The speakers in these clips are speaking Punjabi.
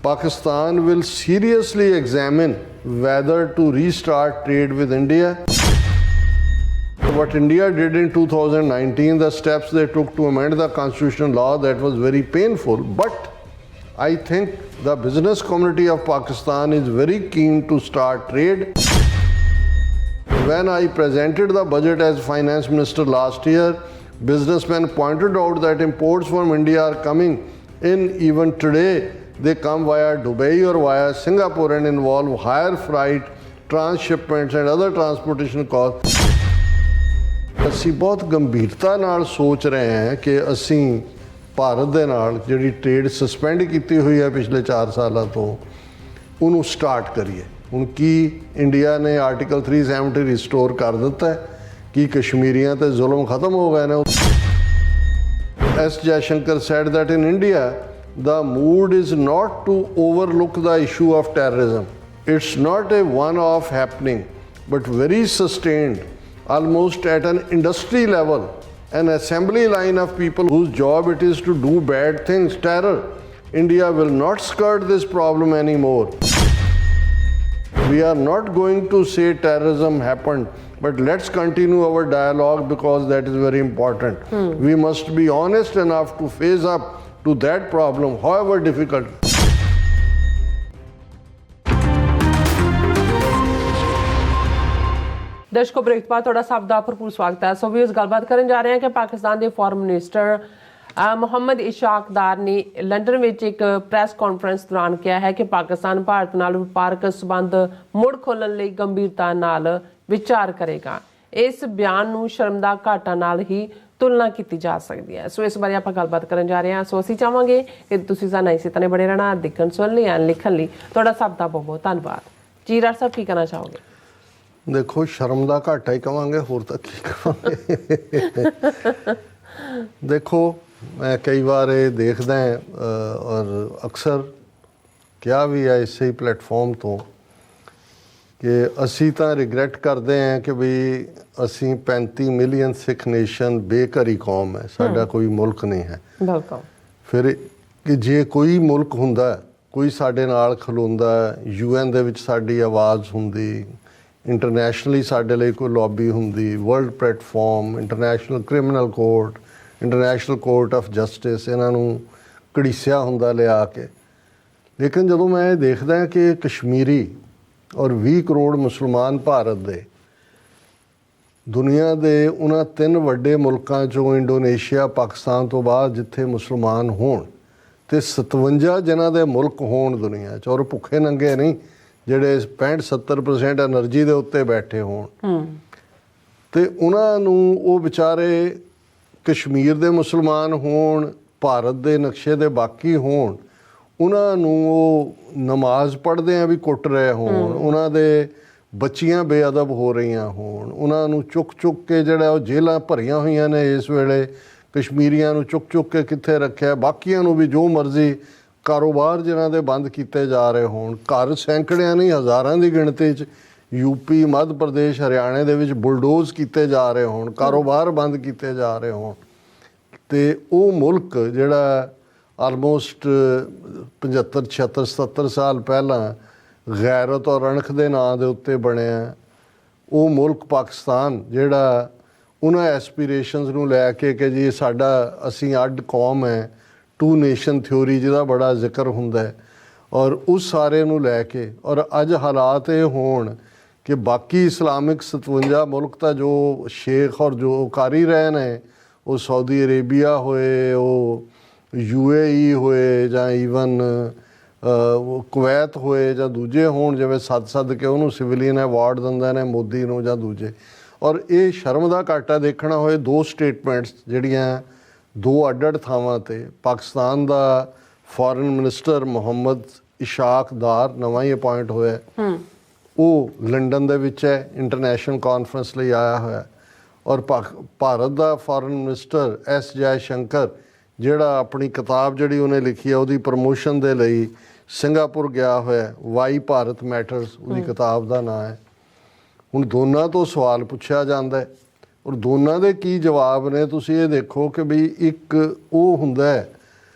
Pakistan will seriously examine whether to restart trade with India. What India did in 2019, the steps they took to amend the constitutional law, that was very painful. But I think the business community of Pakistan is very keen to start trade. When I presented the budget as finance minister last year, businessmen pointed out that imports from India are coming in even today. They come via Dubai or via Singapore and involve higher freight, transshipments and other transportation costs. ਅਸੀਂ ਬਹੁਤ ਗੰਭੀਰਤਾ ਨਾਲ ਸੋਚ ਰਹੇ ਹਾਂ ਕਿ ਅਸੀਂ ਭਾਰਤ ਦੇ ਨਾਲ ਜਿਹੜੀ ਟ੍ਰੇਡ ਸਸਪੈਂਡ ਕੀਤੀ ਹੋਈ ਹੈ ਪਿਛਲੇ 4 ਸਾਲਾਂ ਤੋਂ ਉਹਨੂੰ ਸਟਾਰਟ ਕਰੀਏ। ਹੁਣ ਕੀ ਇੰਡੀਆ ਨੇ ਆਰਟੀਕਲ 370 ਰਿਸਟੋਰ ਕਰ ਦਿੱਤਾ ਹੈ? ਕੀ ਕਸ਼ਮੀਰੀਆਂ ਤੇ ਜ਼ੁਲਮ ਖਤਮ ਹੋ ਗਏ ਨੇ? S Jaishankar said that in India the mood is not to overlook the issue of terrorism. It's not a one-off happening but very sustained, almost at an industry level, an assembly line of people whose job it is to do bad things, terror. India will not skirt this problem anymore. We are not going to say terrorism happened, but let's continue our dialogue because that is very important. We must be honest enough to face up to that problem, however difficult. ਦਰਸ਼ਕੋ ਬ੍ਰੇਕ ਤੋਂ ਬਾਅਦ ਤੁਹਾਡਾ ਸਭ ਦਾ ਭਰਪੂਰ ਸਵਾਗਤ ਹੈ। ਸੋ ਵੀ ਇਸ ਗੱਲਬਾਤ ਕਰਨ ਜਾ ਰਹੇ ਹਾਂ ਕਿ ਪਾਕਿਸਤਾਨ ਦੇ ਫੋਰਨ ਮਿਨਿਸਟਰ ਮੁਹੰਮਦ ਇਸ਼ਾਕ ਦਾਰ ਨੇ ਲੰਡਨ ਵਿੱਚ ਇੱਕ ਪ੍ਰੈਸ ਕਾਨਫਰੰਸ ਦੌਰਾਨ ਕਿਹਾ ਹੈ ਕਿ ਪਾਕਿਸਤਾਨ ਭਾਰਤ ਨਾਲ ਵਪਾਰਕ ਸੰਬੰਧ ਮੁੜ ਖੋਲ੍ਹਣ ਲਈ ਗੰਭੀਰਤਾ ਨਾਲ ਵਿਚਾਰ ਕਰੇਗਾ। ਇਸ ਬਿਆਨ ਨੂੰ ਸ਼ਰਮ ਦਾ ਘਾਟਾ ਨਾਲ ਹੀ ਤੁਲਨਾ ਕੀਤੀ ਜਾ ਸਕਦੀ ਹੈ। ਸੋ ਇਸ ਬਾਰੇ ਆਪਾਂ ਗੱਲਬਾਤ ਕਰਨ ਜਾ ਰਹੇ ਹਾਂ। ਸੋ ਅਸੀਂ ਚਾਹਾਂਗੇ ਕਿ ਤੁਸੀਂ ਸਾਨੂੰ ਇਸੇ ਤਰ੍ਹਾਂ ਬਣੇ ਰਹਿਣਾ, ਦੇਖਣ ਸੁਣਨ ਲਈ ਐਂਡ ਲਿਖਣ ਲਈ ਤੁਹਾਡਾ ਸਭ ਦਾ ਬਹੁਤ ਬਹੁਤ ਧੰਨਵਾਦ। ਜੀ ਰਾਜ ਸਾਹਿਬ ਕੀ ਕਹਿਣਾ ਚਾਹੋਗੇ? ਦੇਖੋ, ਸ਼ਰਮ ਦਾ ਘਾਟਾ ਹੀ ਕਵਾਂਗੇ, ਹੋਰ ਤਾਂ ਕੀ ਕਵਾਂਗੇ। ਦੇਖੋ, ਮੈਂ ਕਈ ਵਾਰ ਇਹ ਦੇਖਦਾ ਔਰ ਅਕਸਰ ਕਿਹਾ ਵੀ ਹੈ ਇਸੇ ਹੀ ਪਲੇਟਫਾਰਮ ਤੋਂ ਕਿ ਅਸੀਂ ਤਾਂ ਰਿਗਰੈਟ ਕਰਦੇ ਹਾਂ ਕਿ ਵੀ ਅਸੀਂ 35 ਮਿਲੀਅਨ ਸਿੱਖ ਨੇਸ਼ਨ ਬੇਘਰੀ ਕੌਮ ਹੈ, ਸਾਡਾ ਕੋਈ ਮੁਲਕ ਨਹੀਂ ਹੈ। ਬਿਲਕੁਲ। ਫਿਰ ਕਿ ਜੇ ਕੋਈ ਮੁਲਕ ਹੁੰਦਾ, ਕੋਈ ਸਾਡੇ ਨਾਲ ਖਲੋਂਦਾ, UN ਦੇ ਵਿੱਚ ਸਾਡੀ ਆਵਾਜ਼ ਹੁੰਦੀ, ਇੰਟਰਨੈਸ਼ਨਲੀ ਸਾਡੇ ਲਈ ਕੋਈ ਲੌਬੀ ਹੁੰਦੀ, world platform, international criminal court, international court of justice, ਇਹਨਾਂ ਨੂੰ ਘੜੀਸਿਆ ਹੁੰਦਾ ਲਿਆ ਕੇ। ਲੇਕਿਨ ਜਦੋਂ ਮੈਂ ਇਹ ਦੇਖਦਾ ਕਿ ਕਸ਼ਮੀਰੀ ਔਰ 20 ਕਰੋੜ ਮੁਸਲਮਾਨ ਭਾਰਤ ਦੇ ਦੁਨੀਆ ਦੇ ਉਹਨਾਂ 3 ਵੱਡੇ ਮੁਲਕਾਂ 'ਚੋਂ ਇੰਡੋਨੇਸ਼ੀਆ, ਪਾਕਿਸਤਾਨ ਤੋਂ ਬਾਅਦ ਜਿੱਥੇ ਮੁਸਲਮਾਨ ਹੋਣ ਅਤੇ 57 ਜਿਨ੍ਹਾਂ ਦੇ ਮੁਲਕ ਹੋਣ ਦੁਨੀਆ 'ਚ, ਔਰ ਭੁੱਖੇ ਨੰਗੇ ਨਹੀਂ ਜਿਹੜੇ 65-70% ਐਨਰਜੀ ਦੇ ਉੱਤੇ ਬੈਠੇ ਹੋਣ, ਅਤੇ ਉਹਨਾਂ ਨੂੰ ਉਹ ਵਿਚਾਰੇ ਕਸ਼ਮੀਰ ਦੇ ਮੁਸਲਮਾਨ ਹੋਣ, ਭਾਰਤ ਦੇ ਨਕਸ਼ੇ ਦੇ ਬਾਕੀ ਹੋਣ, ਉਹਨਾਂ ਨੂੰ ਉਹ ਨਮਾਜ਼ ਪੜ੍ਹਦੇ ਆ ਵੀ ਕੁੱਟ ਰਹੇ ਹੋਣ, ਉਹਨਾਂ ਦੇ ਬੱਚੀਆਂ ਬੇਅਦਬ ਹੋ ਰਹੀਆਂ ਹੋਣ, ਉਹਨਾਂ ਨੂੰ ਚੁੱਕ ਚੁੱਕ ਕੇ ਜਿਹੜਾ ਉਹ ਜੇਲ੍ਹਾਂ ਭਰੀਆਂ ਹੋਈਆਂ ਨੇ ਇਸ ਵੇਲੇ, ਕਸ਼ਮੀਰੀਆਂ ਨੂੰ ਚੁੱਕ ਚੁੱਕ ਕੇ ਕਿੱਥੇ ਰੱਖਿਆ, ਬਾਕੀਆਂ ਨੂੰ ਵੀ ਜੋ ਮਰਜ਼ੀ ਕਾਰੋਬਾਰ ਜਿਹਨਾਂ ਦੇ ਬੰਦ ਕੀਤੇ ਜਾ ਰਹੇ ਹੋਣ, ਘਰ ਸੈਂਕੜਿਆਂ ਨਹੀਂ ਹਜ਼ਾਰਾਂ ਦੀ ਗਿਣਤੀ 'ਚ ਯੂਪੀ, ਮੱਧ ਪ੍ਰਦੇਸ਼, ਹਰਿਆਣੇ ਦੇ ਵਿੱਚ ਬੁਲਡੋਜ਼ ਕੀਤੇ ਜਾ ਰਹੇ ਹੋਣ, ਕਾਰੋਬਾਰ ਬੰਦ ਕੀਤੇ ਜਾ ਰਹੇ ਹੋਣ, ਅਤੇ ਉਹ ਮੁਲਕ ਜਿਹੜਾ ਆਲਮੋਸਟ 75, 76, 77 ਸਾਲ ਪਹਿਲਾਂ ਗੈਰਤ ਔਰ ਅਣਖ ਦੇ ਨਾਂ ਦੇ ਉੱਤੇ ਬਣਿਆ, ਉਹ ਮੁਲਕ ਪਾਕਿਸਤਾਨ ਜਿਹੜਾ ਉਹਨਾਂ ਐਸਪੀਰੇਸ਼ਨਸ ਨੂੰ ਲੈ ਕੇ ਕਿ ਜੀ ਸਾਡਾ ਅਸੀਂ ਅੱਡ ਕੌਮ ਹੈ, 2 ਨੇਸ਼ਨ ਥਿਊਰੀ ਜਿਹਦਾ ਬੜਾ ਜ਼ਿਕਰ ਹੁੰਦਾ ਹੈ, ਔਰ ਉਸ ਸਾਰੇ ਨੂੰ ਲੈ ਕੇ, ਔਰ ਅੱਜ ਹਾਲਾਤ ਇਹ ਹੋਣ ਕਿ ਬਾਕੀ ਇਸਲਾਮਿਕ 57 ਮੁਲਕ ਤਾਂ ਜੋ ਸ਼ੇਖ ਔਰ ਜੋ ਕਰ ਹੀ ਰਹੇ ਨੇ, ਉਹ ਸਾਊਦੀ ਅਰੇਬੀਆ ਹੋਏ, ਉਹ UAE ਹੋਏ, ਜਾਂ ਈਵਨ ਕੁਵੈਤ ਹੋਏ, ਜਾਂ ਦੂਜੇ ਹੋਣ ਜਿਵੇਂ ਸੱਦ ਕੇ ਉਹਨੂੰ ਸਿਵਲੀਅਨ ਅਵਾਰਡ ਦਿੰਦੇ ਨੇ ਮੋਦੀ ਨੂੰ ਜਾਂ ਦੂਜੇ। ਔਰ ਇਹ ਸ਼ਰਮ ਦਾ ਘਾਟਾ ਦੇਖਣਾ ਹੋਏ 2 ਸਟੇਟਮੈਂਟਸ ਜਿਹੜੀਆਂ 2 ਅੱਡ-ਅੱਡ ਥਾਵਾਂ 'ਤੇ ਪਾਕਿਸਤਾਨ ਦਾ ਫੋਰਨ ਮਿਨਿਸਟਰ ਮੁਹੰਮਦ ਇਸ਼ਾਕ ਦਾਰ ਨਵਾਂ ਹੀ ਅਪੁਆਇੰਟ ਹੋਇਆ, ਉਹ ਲੰਡਨ ਦੇ ਵਿੱਚ ਹੈ, ਇੰਟਰਨੈਸ਼ਨਲ ਕਾਨਫਰੰਸ ਲਈ ਆਇਆ ਹੋਇਆ, ਔਰ ਭਾਰਤ ਦਾ ਫੋਰਨ ਮਿਨਿਸਟਰ ਐਸ ਜੈਸ਼ੰਕਰ ਜਿਹੜਾ ਆਪਣੀ ਕਿਤਾਬ ਜਿਹੜੀ ਉਹਨੇ ਲਿਖੀ ਹੈ ਉਹਦੀ ਪ੍ਰਮੋਸ਼ਨ ਦੇ ਲਈ ਸਿੰਗਾਪੁਰ ਗਿਆ ਹੋਇਆ, ਵਾਈ ਭਾਰਤ ਮੈਟਰਸ ਉਹਦੀ ਕਿਤਾਬ ਦਾ ਨਾਂ ਹੈ। ਹੁਣ ਦੋਨਾਂ ਤੋਂ ਸਵਾਲ ਪੁੱਛਿਆ ਜਾਂਦਾ ਹੈ ਔਰ ਦੋਨਾਂ ਦੇ ਕੀ ਜਵਾਬ ਨੇ। ਤੁਸੀਂ ਇਹ ਦੇਖੋ ਕਿ ਵੀ ਇੱਕ ਉਹ ਹੁੰਦਾ ਹੈ,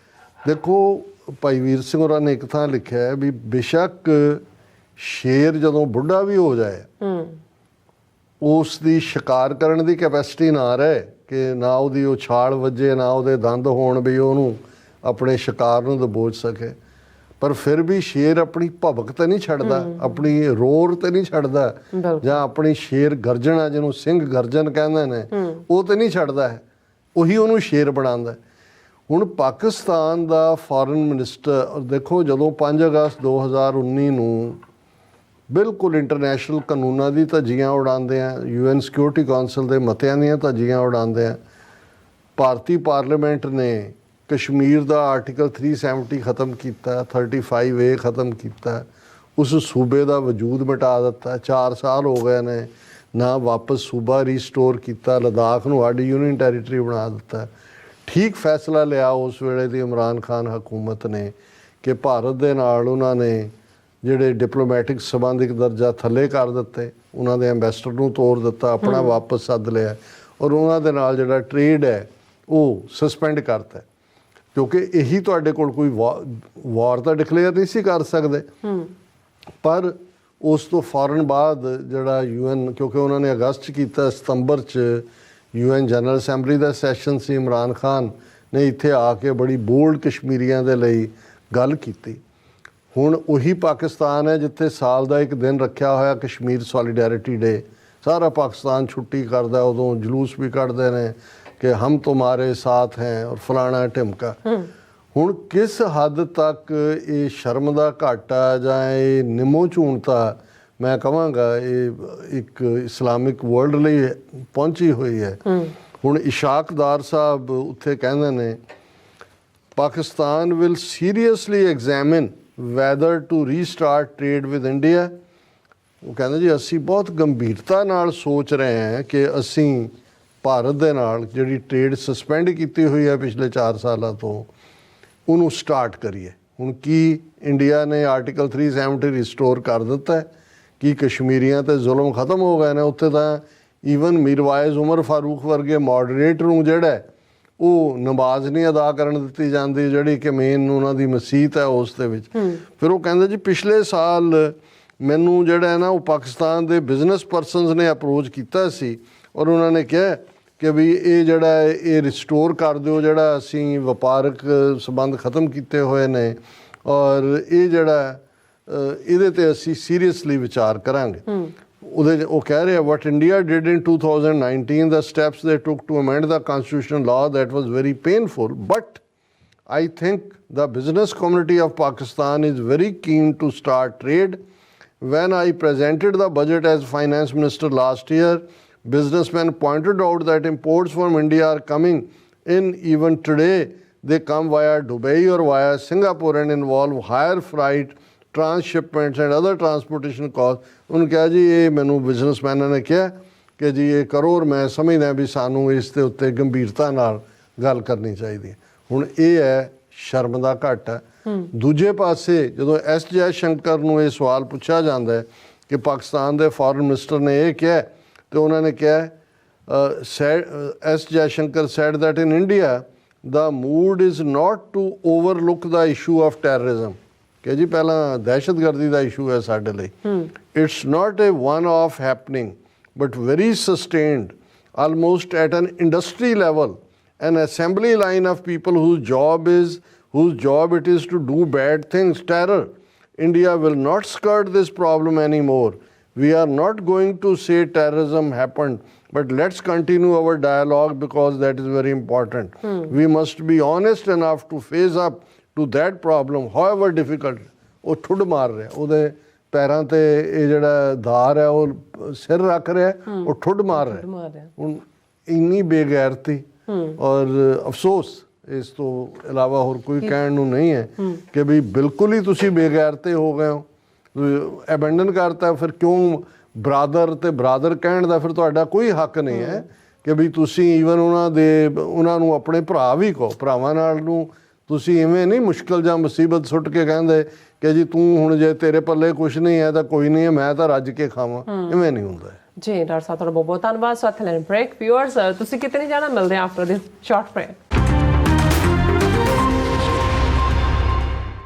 ਦੇਖੋ ਭਾਈ ਵੀਰ ਸਿੰਘ ਹੋਰਾਂ ਨੇ ਇੱਕ ਥਾਂ ਲਿਖਿਆ ਹੈ ਵੀ ਬੇਸ਼ੱਕ ਸ਼ੇਰ ਜਦੋਂ ਬੁੱਢਾ ਵੀ ਹੋ ਜਾਏ ਉਸ ਦੀ ਸ਼ਿਕਾਰ ਕਰਨ ਦੀ ਕੈਪੈਸਿਟੀ ਨਾ ਰਹੇ ਕਿ ਨਾ ਉਹਦੀ ਉਹ ਛਾਲ ਵੱਜੇ ਨਾ ਉਹਦੇ ਦੰਦ ਹੋਣ ਵੀ ਉਹਨੂੰ ਆਪਣੇ ਸ਼ਿਕਾਰ ਨੂੰ ਦਬੋਚ ਸਕੇ, ਪਰ ਫਿਰ ਵੀ ਸ਼ੇਰ ਆਪਣੀ ਭਬਕ ਤੇ ਨਹੀਂ ਛੱਡਦਾ, ਆਪਣੀ ਰੋਰ ਤੇ ਨਹੀਂ ਛੱਡਦਾ, ਜਾਂ ਆਪਣੀ ਸ਼ੇਰ ਗਰਜਣਾ ਜਿਹਨੂੰ ਸਿੰਘ ਗਰਜਨ ਕਹਿੰਦੇ ਨੇ ਉਹ ਤੇ ਨਹੀਂ ਛੱਡਦਾ ਹੈ, ਉਹੀ ਉਹਨੂੰ ਸ਼ੇਰ ਬਣਾਉਂਦਾ। ਹੁਣ ਪਾਕਿਸਤਾਨ ਦਾ ਫੋਰਨ ਮਿਨਿਸਟਰ ਦੇਖੋ, ਜਦੋਂ 5 ਅਗਸਤ 2019 ਨੂੰ ਬਿਲਕੁਲ ਇੰਟਰਨੈਸ਼ਨਲ ਕਾਨੂੰਨਾਂ ਦੀ ਧੱਜੀਆਂ ਉਡਾਉਂਦੇ ਆ, UN ਸਿਕਿਉਰਿਟੀ ਕੌਂਸਲ ਦੇ ਮਤਿਆਂ ਦੀਆਂ ਧੱਜੀਆਂ ਉਡਾਉਂਦੇ ਆ, ਭਾਰਤੀ ਪਾਰਲੀਮੈਂਟ ਨੇ ਕਸ਼ਮੀਰ ਦਾ ਆਰਟੀਕਲ 370 ਖ਼ਤਮ ਕੀਤਾ, 35A ਖ਼ਤਮ ਕੀਤਾ, ਉਸ ਸੂਬੇ ਦਾ ਵਜੂਦ ਮਿਟਾ ਦਿੱਤਾ, 4 ਸਾਲ ਹੋ ਗਏ ਨੇ ਨਾ ਵਾਪਸ ਸੂਬਾ ਰੀਸਟੋਰ ਕੀਤਾ, ਲਦਾਖ ਨੂੰ ਸਾਡੀ ਯੂਨੀਅਨ ਟੈਰੀਟਰੀ ਬਣਾ ਦਿੱਤਾ। ਠੀਕ ਫੈਸਲਾ ਲਿਆ ਉਸ ਵੇਲੇ ਦੀ ਇਮਰਾਨ ਖਾਨ ਹਕੂਮਤ ਨੇ ਕਿ ਭਾਰਤ ਦੇ ਨਾਲ ਉਹਨਾਂ ਨੇ ਜਿਹੜੇ ਡਿਪਲੋਮੈਟਿਕ ਸੰਬੰਧ ਇੱਕ ਦਰਜਾ ਥੱਲੇ ਕਰ ਦਿੱਤੇ, ਉਹਨਾਂ ਦੇ ਐਂਬੈਸਡਰ ਨੂੰ ਤੋੜ ਦਿੱਤਾ, ਆਪਣਾ ਵਾਪਸ ਸੱਦ ਲਿਆ, ਔਰ ਉਹਨਾਂ ਦੇ ਨਾਲ ਜਿਹੜਾ ਟ੍ਰੇਡ ਹੈ ਉਹ ਸਸਪੈਂਡ ਕਰਤਾ, ਕਿਉਂਕਿ ਇਹੀ ਤੁਹਾਡੇ ਕੋਲ ਕੋਈ ਵਾਰ ਤਾਂ ਡਿਕਲੇਅਰ ਨਹੀਂ ਸੀ ਕਰ ਸਕਦੇ। ਪਰ ਉਸ ਤੋਂ ਫੌਰਨ ਬਾਅਦ ਜਿਹੜਾ UN, ਕਿਉਂਕਿ ਉਹਨਾਂ ਨੇ ਅਗਸਤ 'ਚ ਕੀਤਾ, ਸਤੰਬਰ 'ਚ UN ਜਨਰਲ ਅਸੈਂਬਲੀ ਦਾ ਸੈਸ਼ਨ ਸੀ, ਇਮਰਾਨ ਖਾਨ ਨੇ ਇੱਥੇ ਆ ਕੇ ਬੜੀ ਬੋਲਡ ਕਸ਼ਮੀਰੀਆਂ ਦੇ ਲਈ ਗੱਲ ਕੀਤੀ। ਹੁਣ ਉਹੀ ਪਾਕਿਸਤਾਨ ਹੈ ਜਿੱਥੇ ਸਾਲ ਦਾ ਇੱਕ ਦਿਨ ਰੱਖਿਆ ਹੋਇਆ ਕਸ਼ਮੀਰ ਸੋਲੀਡੈਰਿਟੀ ਡੇ, ਸਾਰਾ ਪਾਕਿਸਤਾਨ ਛੁੱਟੀ ਕਰਦਾ, ਉਦੋਂ ਜਲੂਸ ਵੀ ਕੱਢਦੇ ਨੇ ਕਿ ਹਮ ਤੁਮਾਰੇ ਸਾਥ ਹੈ ਔਰ ਫਲਾਣਾ ਢਿਮਕਾ। ਹੁਣ ਕਿਸ ਹੱਦ ਤੱਕ ਇਹ ਸ਼ਰਮ ਦਾ ਘਾਟਾ ਜਾਂ ਇਹ ਨਿੰਮੋ ਝੂਣਤਾ ਮੈਂ ਕਹਾਂਗਾ ਇਹ ਇੱਕ ਇਸਲਾਮਿਕ ਵਰਲਡ ਲਈ ਪਹੁੰਚੀ ਹੋਈ ਹੈ। ਹੁਣ ਇਸ਼ਾਕਦਾਰ ਸਾਹਿਬ ਉੱਥੇ ਕਹਿੰਦੇ ਨੇ Pakistan will seriously examine whether to restart trade with India. ਉਹ ਕਹਿੰਦੇ ਜੀ ਅਸੀਂ ਬਹੁਤ ਗੰਭੀਰਤਾ ਨਾਲ ਸੋਚ ਰਹੇ ਹਾਂ ਕਿ ਅਸੀਂ ਭਾਰਤ ਦੇ ਨਾਲ ਜਿਹੜੀ ਟ੍ਰੇਡ ਸਸਪੈਂਡ ਕੀਤੀ ਹੋਈ ਹੈ ਪਿਛਲੇ 4 ਸਾਲਾਂ ਤੋਂ ਉਹਨੂੰ ਸਟਾਰਟ ਕਰੀਏ। ਹੁਣ ਕੀ ਇੰਡੀਆ ਨੇ ਆਰਟੀਕਲ 370 ਰਿਸਟੋਰ ਕਰ ਦਿੱਤਾ ਹੈ? ਕੀ ਕਸ਼ਮੀਰੀਆਂ 'ਤੇ ਜ਼ੁਲਮ ਖਤਮ ਹੋ ਗਏ ਨੇ? ਉੱਥੇ ਤਾਂ ਈਵਨ ਮੀਰਵਾਇਜ਼ ਉਮਰ ਫਾਰੂਕ ਵਰਗੇ ਮੋਡਰੇਟਰ ਨੂੰ ਜਿਹੜਾ ਉਹ ਨਮਾਜ਼ ਨਹੀਂ ਅਦਾ ਕਰਨ ਦਿੱਤੀ ਜਾਂਦੀ, ਜਿਹੜੀ ਕਿ ਮੇਨ ਉਹਨਾਂ ਦੀ ਮਸੀਤ ਹੈ ਉਸ ਦੇ ਵਿੱਚ। ਫਿਰ ਉਹ ਕਹਿੰਦੇ ਜੀ ਪਿਛਲੇ ਸਾਲ ਮੈਨੂੰ ਜਿਹੜਾ ਨਾ ਉਹ ਪਾਕਿਸਤਾਨ ਦੇ ਬਿਜ਼ਨਸ ਪਰਸਨਸ ਨੇ ਅਪਰੋਚ ਕੀਤਾ ਸੀ ਔਰ ਉਹਨਾਂ ਨੇ ਕਿਹਾ ਕਿ ਵੀ ਇਹ ਜਿਹੜਾ ਇਹ ਰਿਸਟੋਰ ਕਰ ਦਿਓ, ਜਿਹੜਾ ਅਸੀਂ ਵਪਾਰਕ ਸੰਬੰਧ ਖਤਮ ਕੀਤੇ ਹੋਏ ਨੇ, ਔਰ ਇਹ ਜਿਹੜਾ ਇਹਦੇ 'ਤੇ ਅਸੀਂ ਸੀਰੀਅਸਲੀ ਵਿਚਾਰ ਕਰਾਂਗੇ। ਉਹਦੇ ਉਹ ਕਹਿ ਰਹੇ what India did in 2019, the steps they took to amend the constitutional law, that was very painful, but I think the business community of Pakistan is very keen to start trade. When I presented the budget as finance minister last year, businessmen pointed out that imports from India are coming in even today. They come via Dubai or via Singapore and involve higher freight, transshipments and other transportation cost. उन्होंने कहा जी ये मैनू बिजनेसमैन ने कहा कि जी ये करो, और मैं समझदा भी सानू इस दे उत्ते गंभीरता नाल गल करनी चाहिए। हुण ये है शर्म दा घाटा। दूजे पासे जदों एस जयशंकर नूं ये सवाल पुछा जाता है कि पाकिस्तान के फॉरेन मिनिस्टर ने यह कहा, तो उन्होंने कहा S Jaishankar said that in India the mood is not to overlook the issue of terrorism। कि जी पहला दहशतगर्दी का इशू है साडे लई, it's not a one of happening but very sustained almost at an industry level, an assembly line of people whose job it is to do bad things, terror. India will not skirt this problem anymore. We are not going to say terrorism happened, but let's continue our dialogue because that is very important. We must be honest enough to face up to that problem, however difficult। ਉਹ ਠੁੱਡ ਮਾਰ ਰਿਹਾ, ਉਹਦੇ ਪੈਰਾਂ ਤੇ ਇਹ ਜਿਹੜਾ ਧਾਰ ਹੈ ਉਹ ਸਿਰ ਰੱਖ ਰਿਹਾ, ਉਹ ਠੁੱਡ ਮਾਰ ਰਿਹਾ। ਹੁਣ ਇੰਨੀ ਬੇਗੈਰਤੀ ਔਰ ਅਫਸੋਸ, ਇਸ ਤੋਂ ਇਲਾਵਾ ਹੋਰ ਕੋਈ ਕਹਿਣ ਨੂੰ ਨਹੀਂ ਹੈ ਕਿ ਵੀ ਬਿਲਕੁਲ ਹੀ ਤੁਸੀਂ ਬੇਗੈਰਤੇ ਹੋ ਗਏ ਹੋ, ਐਬੈਂਡਨ ਕਰਤਾ। ਫਿਰ ਕਿਉਂ ਬਰਾਦਰ ਤੇ ਬਰਾਦਰ ਕਹਿਣ ਦਾ ਫਿਰ ਤੁਹਾਡਾ ਕੋਈ ਹੱਕ ਨਹੀਂ ਹੈ ਕਿ ਵੀ ਤੁਸੀਂ ਈਵਨ ਉਹਨਾਂ ਨੂੰ ਆਪਣੇ ਭਰਾ ਵੀ ਕਹੋ। ਭਰਾਵਾਂ ਨਾਲ ਨੂੰ ਤੁਸੀਂ ਇਵੇਂ ਨਹੀਂ ਮੁਸ਼ਕਿਲ ਜਾਂ ਮੁਸੀਬਤ ਸੁੱਟ ਕੇ ਕਹਿੰਦੇ ਕਿ ਜੀ ਤੂੰ ਹੁਣ ਜੇ ਤੇਰੇ ਪੱਲੇ ਕੁਛ ਨਹੀਂ ਹੈ ਤਾਂ ਕੋਈ ਨਹੀਂ ਹੈ, ਮੈਂ ਤਾਂ ਰੱਜ ਕੇ ਖਾਵਾਂ, ਇਵੇਂ ਨਹੀਂ ਹੁੰਦਾ ਜੀ। ਡਾਕਟਰ ਸਾਹਿਬ ਤੁਹਾਡਾ ਬਹੁਤ ਬਹੁਤ ਧੰਨਵਾਦ। ਸਾਥ ਲੈਣ ਬ੍ਰੇਕ। ਵਿਊਅਰਸ ਤੁਸੀਂ ਕਿਤੇ ਨਹੀਂ ਜਾਣਾ, ਮਿਲਦੇ ਆ ਆਫਟਰ ਦਿਸ ਸ਼ਾਰਟ ਬ੍ਰੇਕ।